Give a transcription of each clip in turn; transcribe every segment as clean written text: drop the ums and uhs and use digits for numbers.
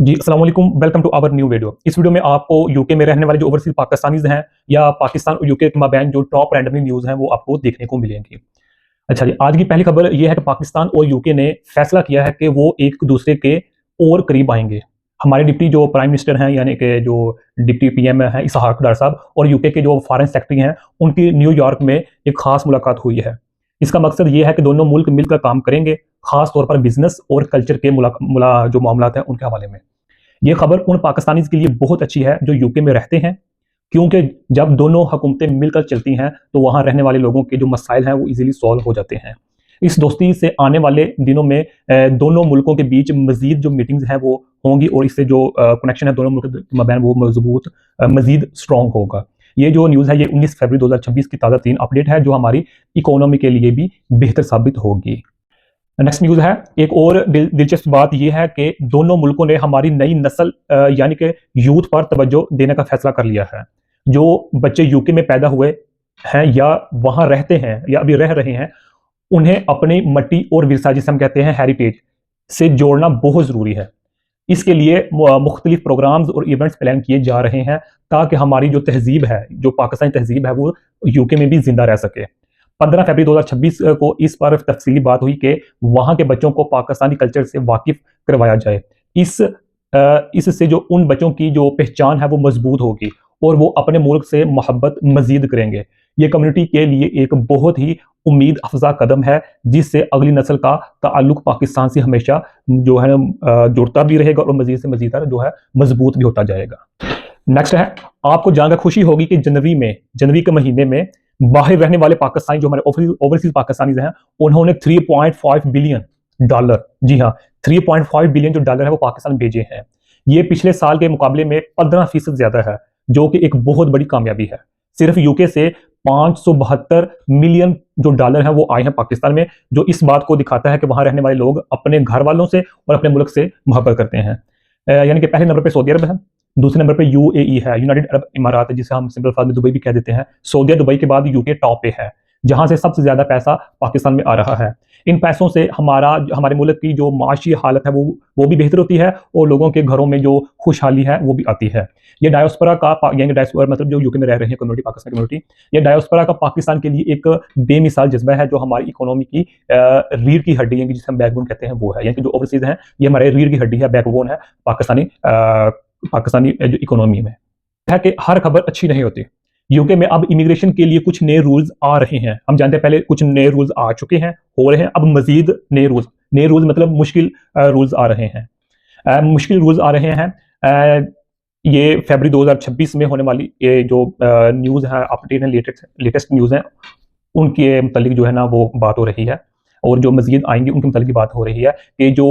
जी, अस्सलाम वालेकुम, welcome to our new video. इस वीडियो में आपको यूके में रहने वाले जो ओवरसीज़ पाकिस्तानीज़ हैं या पाकिस्तान और यूके के माबैन जो टॉप रैंडमली न्यूज़ हैं, वो आपको देखने को मिलेंगी। अच्छा जी, आज की पहली खबर ये है कि पाकिस्तान और यूके ने फैसला किया है कि वो एक-दूसरे के और करीब आएँगे। हमारे डिप्टी जो प्राइम मिनिस्टर हैं, यानी कि जो डिप्टी पीएम हैं इसहाक डार साहब, और यूके के जो फॉरेन सेक्रेटरी हैं, उनकी न्यूयॉर्क में एक खास मुलाकात हुई है। इसका मकसद ये है कि दोनों मुल्क मिलकर काम करेंगे, खास तौर पर बिज़नेस और कल्चर के जो मामलात हैं, उनके हवाले में। ये खबर उन पाकिस्तानीज़ के लिए बहुत अच्छी है जो यूके में रहते हैं, क्योंकि जब दोनों हुकूमतें मिलकर चलती हैं तो वहाँ रहने वाले लोगों के जो मसाइल हैं वो ईज़िली सॉल्व हो जाते हैं। इस दोस्ती से आने वाले दिनों में दोनों मुल्कों के बीच मज़ीद जो मीटिंग्स हैं वो होंगी, और इससे जो कनेक्शन है दोनों मुल्कों के माबैन वो मज़बूत मज़ीद स्ट्रॉन्ग होगा। ये जो न्यूज़ है ये 19 फरवरी 2026 की ताज़ा तीन अपडेट है जो हमारी इकोनॉमी के लिए भी बेहतर साबित होगी। नेक्स्ट न्यूज़ है, एक और दिलचस्प बात यह है कि दोनों मुल्कों ने हमारी नई नस्ल यानी कि यूथ पर तवज्जो देने का फैसला कर लिया है। जो बच्चे यूके में पैदा हुए हैं या वहाँ रहते हैं या अभी रह रहे हैं, उन्हें अपनी मट्टी और विरसा, जिसे हम कहते हैं हेरिटेज, से जोड़ना बहुत ज़रूरी है। इसके लिए मुख्तलिफ प्रोग्राम्स और इवेंट्स प्लान किए जा रहे हैं ताकि हमारी जो तहजीब है, जो पाकिस्तानी तहजीब है, वो यूके में भी जिंदा रह सके। 15 फरवरी 2026 को इस पर तफसीली बात हुई कि वहाँ के बच्चों को पाकिस्तानी कल्चर से वाकिफ करवाया जाए। इससे जो उन बच्चों की जो पहचान है वो मजबूत होगी और वो अपने मुल्क से मोहब्बत मजीद करेंगे। ये कम्युनिटी के लिए एक बहुत ही उम्मीद अफजा कदम है, जिससे अगली नस्ल का ताल्लुक पाकिस्तान से हमेशा जो है जुड़ता भी रहेगा और मजीद से मजीद जो है मजबूत भी होता जाएगा। नेक्स्ट है, आपको जानकर खुशी होगी कि जनवरी के महीने में बाहर रहने वाले पाकिस्तानी जो हमारे ओवरसीज पाकिस्तानी हैं, उन्होंने 3.5 बिलियन डॉलर, जी हाँ, 3.5 बिलियन जो डॉलर है वो पाकिस्तान भेजे हैं। ये पिछले साल के मुकाबले में 15% ज्यादा है, जो कि एक बहुत बड़ी कामयाबी है। सिर्फ यूके से 572 मिलियन जो डॉलर है वो आए हैं पाकिस्तान में, जो इस बात को दिखाता है कि वहां रहने वाले लोग अपने घर वालों से और अपने मुल्क से मोहब्बत करते हैं। यानी कि पहले नंबर पे सऊदी अरब है, दूसरे नंबर पे यूएई है, यूनाइटेड अरब इमारात, जिसे हम सिंपल फार्म में दुबई भी कह देते हैं। सऊदी दुबई के बाद यूके टॉप पे है, जहां से सबसे ज्यादा पैसा पाकिस्तान में आ रहा है। इन पैसों से हमारे मुल्क की जो माशी हालत है वो भी बेहतर होती है, और लोगों के घरों में जो खुशहाली है वो भी आती है। ये डायोस्पोरा का यानी डायोस्पोरा मतलब जो यूके में रह रहे हैं कम्युनिटी, पाकिस्तान कम्युनिटी, ये डायोस्पोरा का पाकिस्तान के लिए एक बेमिसाल जज्बा है, जो हमारी इकोनॉमी की रीढ़ की हड्डी है, जिसे हम बैकबोन कहते हैं, वो है। यानी कि जो ओवरसीज हैं ये हमारे रीढ़ की हड्डी है, बैकबोन है पाकिस्तानी जो इकोनॉमी में है। कि हर खबर अच्छी नहीं होती। यूके में अब इमिग्रेशन के लिए कुछ नए रूल्स आ रहे हैं। हम जानते हैं पहले कुछ नए रूल्स आ चुके हैं, हो रहे हैं, अब मजीद नए रूल्स मतलब मुश्किल रूल्स आ रहे हैं। मुश्किल रूल्स आ रहे हैं। ये फरवरी 2026 में होने वाली ये जो न्यूज़ है, अपडेट है, लेटेस्ट न्यूज़ है, उनके मतलब जो है ना वो बात हो रही है, और जो मजीद आएंगे उनके मतलब की बात हो रही है कि जो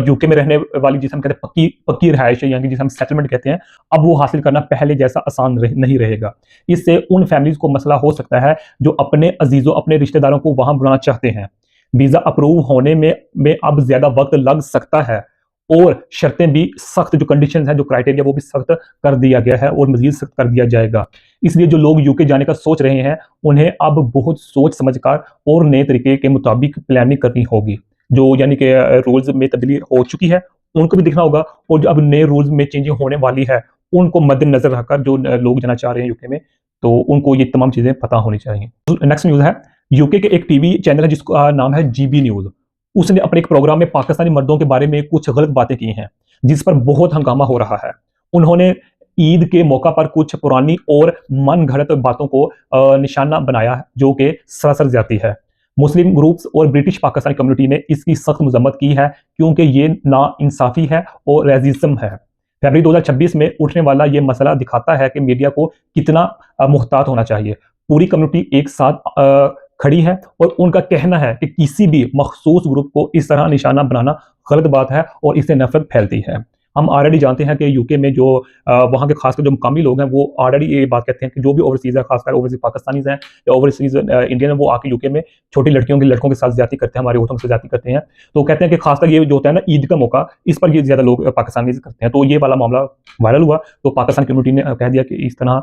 यूके में रहने वाली, जिसे हम कहते हैं पक्की रहायश, यानी जिसे हम सेटलमेंट कहते हैं, अब वो हासिल करना पहले जैसा आसान नहीं रहेगा। इससे उन फैमिलीज को मसला हो सकता है जो अपने अजीजों, अपने रिश्तेदारों को वहां बुलाना चाहते हैं। वीजा अप्रूव होने में अब ज्यादा वक्त लग सकता है, और शर्तें भी सख्त, जो कंडीशंस हैं, जो क्राइटेरिया, वो भी सख्त कर दिया गया है और मजीद सख्त कर दिया जाएगा। इसलिए जो लोग यूके जाने का सोच रहे हैं, उन्हें अब बहुत सोच समझकर और नए तरीके के मुताबिक प्लानिंग करनी होगी। जो यानी कि रूल्स में तब्दीली हो चुकी है उनको भी देखना होगा, और जो अब नए रूल्स में चेंजिंग होने वाली है उनको मद्देनजर रखकर जो लोग जाना चाह रहे हैं यूके में, तो उनको ये तमाम चीजें पता होनी चाहिए। नेक्स्ट न्यूज है, यूके के एक टीवी चैनल है जिसका नाम है जीबी न्यूज। उसने अपने एक प्रोग्राम में पाकिस्तानी मर्दों के बारे में कुछ गलत बातें की हैं, जिस पर बहुत हंगामा हो रहा है। उन्होंने ईद के मौका पर कुछ पुरानी और मन घड़त बातों को निशाना बनाया है, जो कि सरासर ज्यादती है। मुस्लिम ग्रुप्स और ब्रिटिश पाकिस्तानी कम्युनिटी ने इसकी सख्त मजम्मत की है, क्योंकि ये नाइंसाफी है और रेजिज्म है। फरवरी 2026 में उठने वाला ये मसला दिखाता है कि मीडिया को कितना मुहतात होना चाहिए। पूरी कम्युनिटी एक साथ खड़ी है, और उनका कहना है कि किसी भी मखसूस ग्रुप को इस तरह निशाना बनाना गलत बात है और इससे नफरत फैलती है। हम ऑलरेडी जानते हैं कि यूके में जो वहाँ के खासकर जो मुकामी लोग हैं वो ऑलरेडी ये बात कहते हैं कि जो भी ओवरसीज है, खासकर ओवरसीज पाकिस्तानीज हैं या ओवरसीज इंडियन है, वो आके यूके में छोटी लड़कों के साथ ज्यादती करते हैं, हमारे औरतों के साथ ज्यादती करते हैं। तो कहते हैं कि खासकर ये जो होता है ना ईद का मौका, इस पर ये ज्यादा लोग पाकिस्तानीज करते हैं। तो ये वाला मामला वायरल हुआ, तो पाकिस्तान कम्युनिटी ने कह दिया कि इस तरह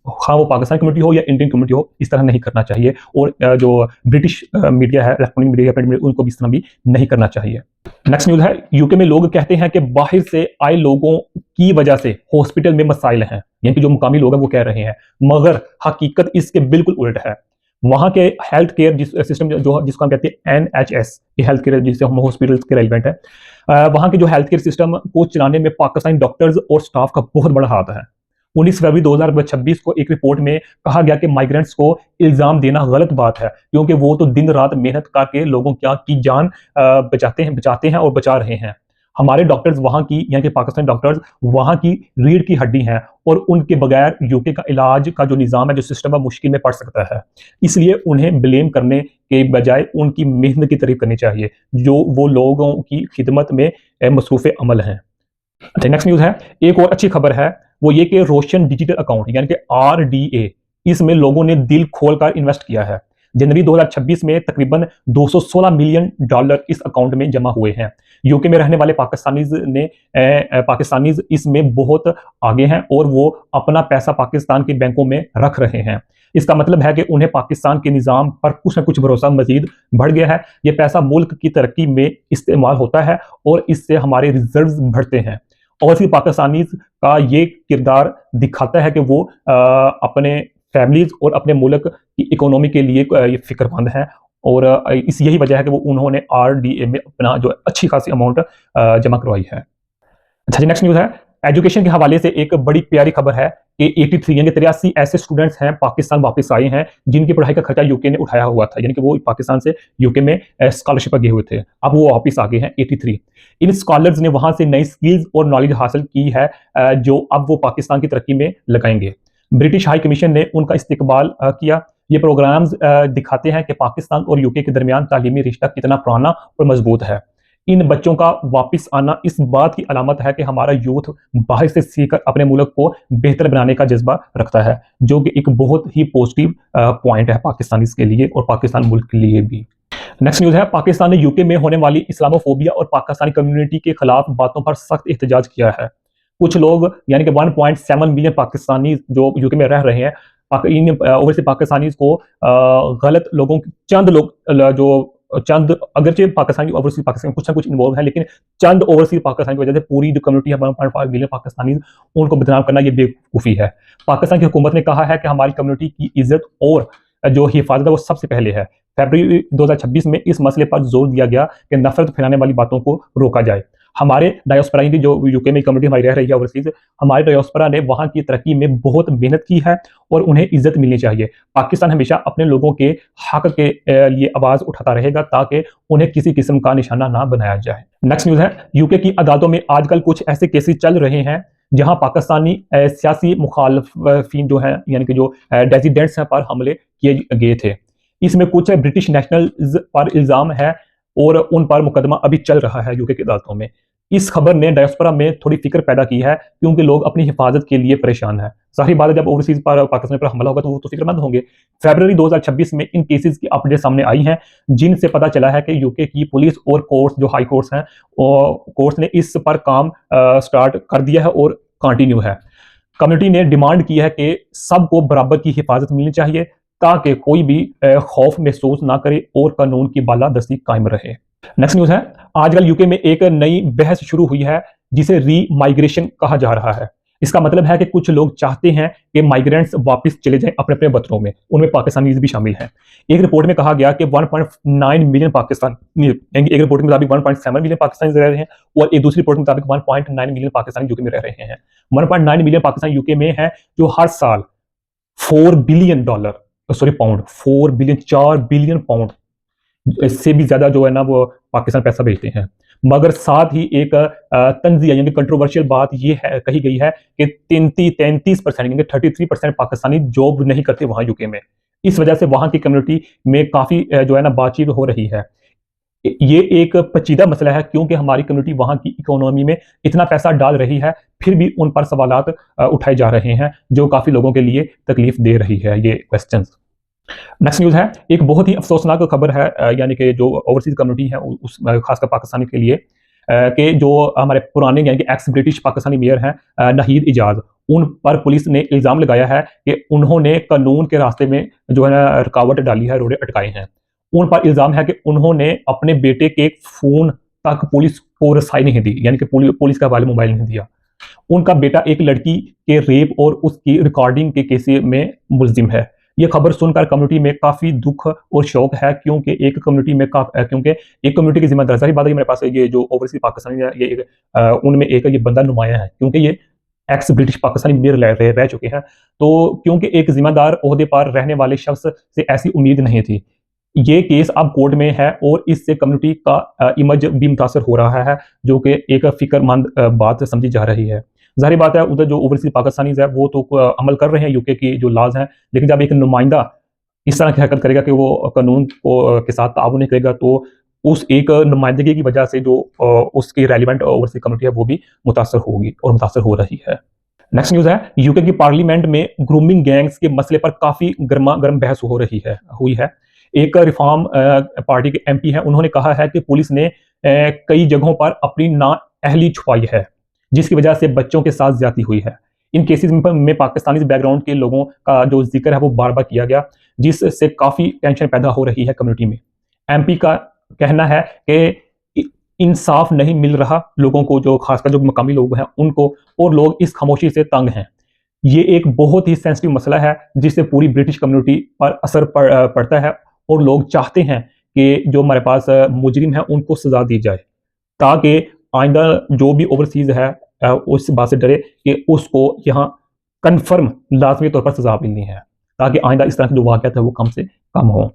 हाँ वो पाकिस्तान कम्युनिटी हो या इंडियन कम्युनिटी हो, इस तरह नहीं करना चाहिए। और जो ब्रिटिश मीडिया है, इलेक्ट्रॉनिक मीडिया, प्रिंट मीडिया, उनको भी इस तरह भी नहीं करना चाहिए। नेक्स्ट न्यूज़ है, यूके में लोग कहते हैं कि बाहर से आए लोगों की वजह से हॉस्पिटल में मसाइल हैं, यानी कि जो मुकामी लोग हैं वो कह रहे हैं, मगर हकीकत इसके बिल्कुल उल्ट है। वहाँ के हेल्थ केयर सिस्टम जो जिसको हम कहते हैं NHS, ये हेल्थ केयर जिससे हम हॉस्पिटल्स के रेलिवेंट है, वहाँ के जो हेल्थ केयर सिस्टम को चलाने में पाकिस्तानी डॉक्टर्स और स्टाफ का बहुत बड़ा हाथ है। 19 फरवरी 2026 को एक रिपोर्ट में कहा गया कि माइग्रेंट्स को इल्जाम देना गलत बात है, क्योंकि वो तो दिन रात मेहनत करके लोगों की जान बचाते हैं और बचा रहे हैं। हमारे डॉक्टर्स वहाँ की, यानी कि पाकिस्तानी डॉक्टर्स वहाँ की रीढ़ की हड्डी हैं, और उनके बगैर यूके का इलाज का जो निज़ाम है, जो सिस्टम है, मुश्किल में पड़ सकता है। इसलिए उन्हें ब्लेम करने के बजाय उनकी मेहनत की तारीफ करनी चाहिए, जो वो लोगों की खिदमत में मसरूफ़ अमल हैं। अच्छा, नेक्स्ट न्यूज़ है, एक और अच्छी खबर है, वो ये कि रोशन डिजिटल अकाउंट यानी कि RDA, इसमें लोगों ने दिल खोलकर इन्वेस्ट किया है। जनवरी 2026 में तकरीबन $216 मिलियन इस अकाउंट में जमा हुए हैं। यूके में रहने वाले पाकिस्तानीज इसमें बहुत आगे हैं और वो अपना पैसा पाकिस्तान के बैंकों में रख रहे हैं। इसका मतलब है कि उन्हें पाकिस्तान के निज़ाम पर कुछ न कुछ भरोसा मजीद बढ़ गया है। ये पैसा मुल्क की तरक्की में इस्तेमाल होता है और इससे हमारे रिजर्व्स बढ़ते हैं। और फिर पाकिस्तानी का ये किरदार दिखाता है कि वो अपने फैमिलीज और अपने मुल्क की इकोनॉमी के लिए ये फिक्रमंद हैं, और इस यही वजह है कि वो उन्होंने RDA में अपना जो अच्छी खासी अमाउंट जमा करवाई है। अच्छा जी, नेक्स्ट न्यूज़ है, एजुकेशन के हवाले से एक बड़ी प्यारी खबर है कि 83 यानी 83 ऐसे स्टूडेंट्स हैं पाकिस्तान वापस आए हैं जिनकी पढ़ाई का खर्चा यूके ने उठाया हुआ था, यानी कि वो पाकिस्तान से यूके में स्कॉलरशिप पर गए हुए थे। अब वो वापस आ गए हैं 83। इन स्कॉलर्स ने वहां से नई स्किल्स और नॉलेज हासिल की है, जो अब वो पाकिस्तान की तरक्की में लगाएंगे। ब्रिटिश हाई कमीशन ने उनका इस्तकबाल किया। ये प्रोग्राम्स दिखाते हैं कि पाकिस्तान और यूके के दरमियान तालीमी रिश्ता कितना पुराना और मजबूत है। इन बच्चों का वापस आना इस बात की अलामत है कि हमारा यूथ बाहर से सीखकर अपने मुल्क को बेहतर बनाने का जज्बा रखता है, जो कि एक बहुत ही पॉजिटिव पॉइंट है पाकिस्तानी के लिए और पाकिस्तान मुल्क के लिए भी। नेक्स्ट न्यूज़ है, पाकिस्तान ने यूके में होने वाली इस्लामोफोबिया और पाकिस्तानी कम्युनिटी के खिलाफ बातों पर सख्त एहतजाज किया है। कुछ लोग, यानी कि 1.7 मिलियन पाकिस्तानी जो यूके में रह रहे हैं, इन ओवरसीज पाकिस्तानीज को गलत लोगों, चंद लोग जो चंद, अगरचे पाकिस्तानी ओवरसीज पाकिस्तान कुछ ना कुछ इन्वॉल्व है, लेकिन चंद ओवरसीज पाकिस्तानी की वजह से पूरी जो कम्युनिटी है 1.5 मिलियन पाकिस्तानी, उनको बदनाम करना ये बेवकूफ़ी है। पाकिस्तान की हुकूमत ने कहा है कि हमारी कम्युनिटी की इज्जत और जो हिफाजत है वो सबसे पहले है। फरवरी 2026 में इस मसले पर जोर दिया गया कि नफरत फैलाने वाली बातों को रोका जाए। हमारे डायोस्परा, जो यूके में कम्युनिटी हमारी रह रही है ओवरसीज, हमारे डायोस्परा ने वहाँ की तरक्की में बहुत मेहनत की है और उन्हें इज्जत मिलनी चाहिए। पाकिस्तान हमेशा अपने लोगों के हक के लिए आवाज़ उठाता रहेगा ताकि उन्हें किसी किस्म का निशाना ना बनाया जाए। नेक्स्ट न्यूज़ है, यूके की अदालतों में आजकल कुछ ऐसे केसेस चल रहे हैं जहां पाकिस्तानी सियासी मुखालफिन जो हैं, यानी कि जो रेजिडेंट्स हैं, पर हमले किए गए थे। इसमें कुछ ब्रिटिश नेशनल्स पर इल्ज़ाम है और उन पर मुकदमा अभी चल रहा है यूके की अदालतों में। इस खबर ने डायस्पोरा में थोड़ी फिक्र पैदा की है, क्योंकि लोग अपनी हिफाजत के लिए परेशान हैं। जाहिर बात है, जब ओवरसीज पर पाकिस्तान पर हमला होगा तो वो तो फिक्रमंद होंगे। फरवरी 2026 में इन केसेस की अपडेट सामने आई हैं, जिनसे पता चला है कि यूके की पुलिस और कोर्ट्स, जो हाई कोर्ट्स हैं, कोर्ट्स ने इस पर काम स्टार्ट कर दिया है और कंटिन्यू है। कम्युनिटी ने डिमांड की है कि सबको बराबर की हिफाजत मिलनी चाहिए ताकि कोई भी खौफ महसूस ना करे और कानून की बालादस्ती कायम रहे। नेक्स्ट न्यूज़ है, आजकल यूके में एक नई बहस शुरू हुई है जिसे री माइग्रेशन कहा जा रहा है। इसका मतलब है कि कुछ लोग चाहते हैं कि माइग्रेंट्स वापस चले जाएं अपने अपने वतनों में, उनमें पाकिस्तानी भी शामिल हैं। एक रिपोर्ट में कहा गया कि 1.9 मिलियन पाकिस्तानी, एक रिपोर्ट के मुताबिक 1.7 मिलियन पाकिस्तानी रह रहे हैं और एक दूसरी रिपोर्ट के मुताबिक 1.9 मिलियन पाकिस्तानी यूके में रह रहे हैं। 1.9 मिलियन पाकिस्तानी यूके में है जो हर साल $4 billion, sorry pound, 4 billion, 4 billion pound, इससे भी ज्यादा जो है ना वो पाकिस्तान पैसा भेजते हैं। मगर साथ ही एक तंजिया यानी कंट्रोवर्शियल बात ये है, कही गई है कि 33% यानी 33% पाकिस्तानी जॉब नहीं करते वहां यूके में। इस वजह से वहां की कम्युनिटी में काफी जो है ना बातचीत हो रही है। ये एक पेचीदा मसला है, क्योंकि हमारी कम्युनिटी वहां की इकोनॉमी में इतना पैसा डाल रही है, फिर भी उन पर सवालात उठाए जा रहे हैं जो काफी लोगों के लिए तकलीफ दे रही है ये क्वेश्चंस। नेक्स्ट न्यूज़ है, एक बहुत ही अफसोसनाक खबर है, यानी कि जो ओवरसीज कम्युनिटी है उस खासकर पाकिस्तानी के लिए, कि जो हमारे पुराने यानी कि एक्स ब्रिटिश पाकिस्तानी मेयर हैं नाहिद इजाज, उन पर पुलिस ने इल्ज़ाम लगाया है कि उन्होंने कानून के रास्ते में जो है ना रुकावट डाली है, रोड़े अटकाए हैं। उन पर इल्ज़ाम है कि उन्होंने अपने बेटे के फ़ोन तक पुलिस को रसाई नहीं दी, यानी कि पुलिस के हवाले मोबाइल नहीं दिया। उनका बेटा एक लड़की के रेप और उसकी रिकॉर्डिंग के केस में मुलजिम है। ये खबर सुनकर कम्युनिटी में काफ़ी दुख और शोक है, क्योंकि एक कम्युनिटी में क्योंकि एक कम्युनिटी की ज़िम्मेदार ज़ाहिर बात है कि मेरे पास ये जो ओवरसीज़ पाकिस्तानी है, ये उनमें एक ये बंदा नुमाया है, क्योंकि ये एक्स ब्रिटिश पाकिस्तानी मेयर रह चुके हैं। तो क्योंकि एक ज़िम्मेदार ओहदे पर रहने वाले शख्स से ऐसी उम्मीद नहीं थी। ये केस अब कोर्ट में है और इससे कम्युनिटी का इमेज भी मुतासर हो रहा है, जो कि एक फ़िक्रमंद बात समझी जा रही है। ज़ाहिर बात है, उधर जो ओवरसीज़ पाकिस्तानीज़ है वो तो अमल कर रहे हैं यूके की जो लॉज़ हैं, लेकिन जब एक नुमाइंदा इस तरह की हरकत करेगा कि वो कानून को के साथ ताउन नहीं करेगा, तो उस एक नुमाइंदगी की वजह से जो उसकी रेलेवेंट ओवरसीज़ कम्युनिटी है वो भी मुतासर होगी और मुतासर हो रही है। नेक्स्ट न्यूज़ है, यूके की पार्लियामेंट में ग्रूमिंग गैंग्स के मसले पर काफ़ी गर्मा-गर्म बहस हुई है। एक रिफॉर्म पार्टी के एमपी हैं, उन्होंने कहा है कि पुलिस ने कई जगहों पर अपनी नाअहली छुपाई है, जिसकी वजह से बच्चों के साथ ज्यादती हुई है। इन केसेस में पाकिस्तानी बैकग्राउंड के लोगों का जो जिक्र है वो बार-बार किया गया, जिससे काफ़ी टेंशन पैदा हो रही है कम्युनिटी में। एमपी का कहना है कि इंसाफ नहीं मिल रहा लोगों को, जो खासकर जो मकामी लोग हैं उनको, और लोग इस खामोशी से तंग हैं। ये एक बहुत ही सेंसिटिव मसला है जिससे पूरी ब्रिटिश कम्युनिटी पर असर पड़ता है, और लोग चाहते हैं कि जो हमारे पास मुजरिम है उनको सजा दी जाए, ताकि आइंदा जो भी ओवरसीज है उस बात से डरे कि उसको यहाँ कन्फर्म लाजमी तौर पर सजा मिलनी है, ताकि आइंदा इस तरह के जो वाक़यात है वो कम से कम हो।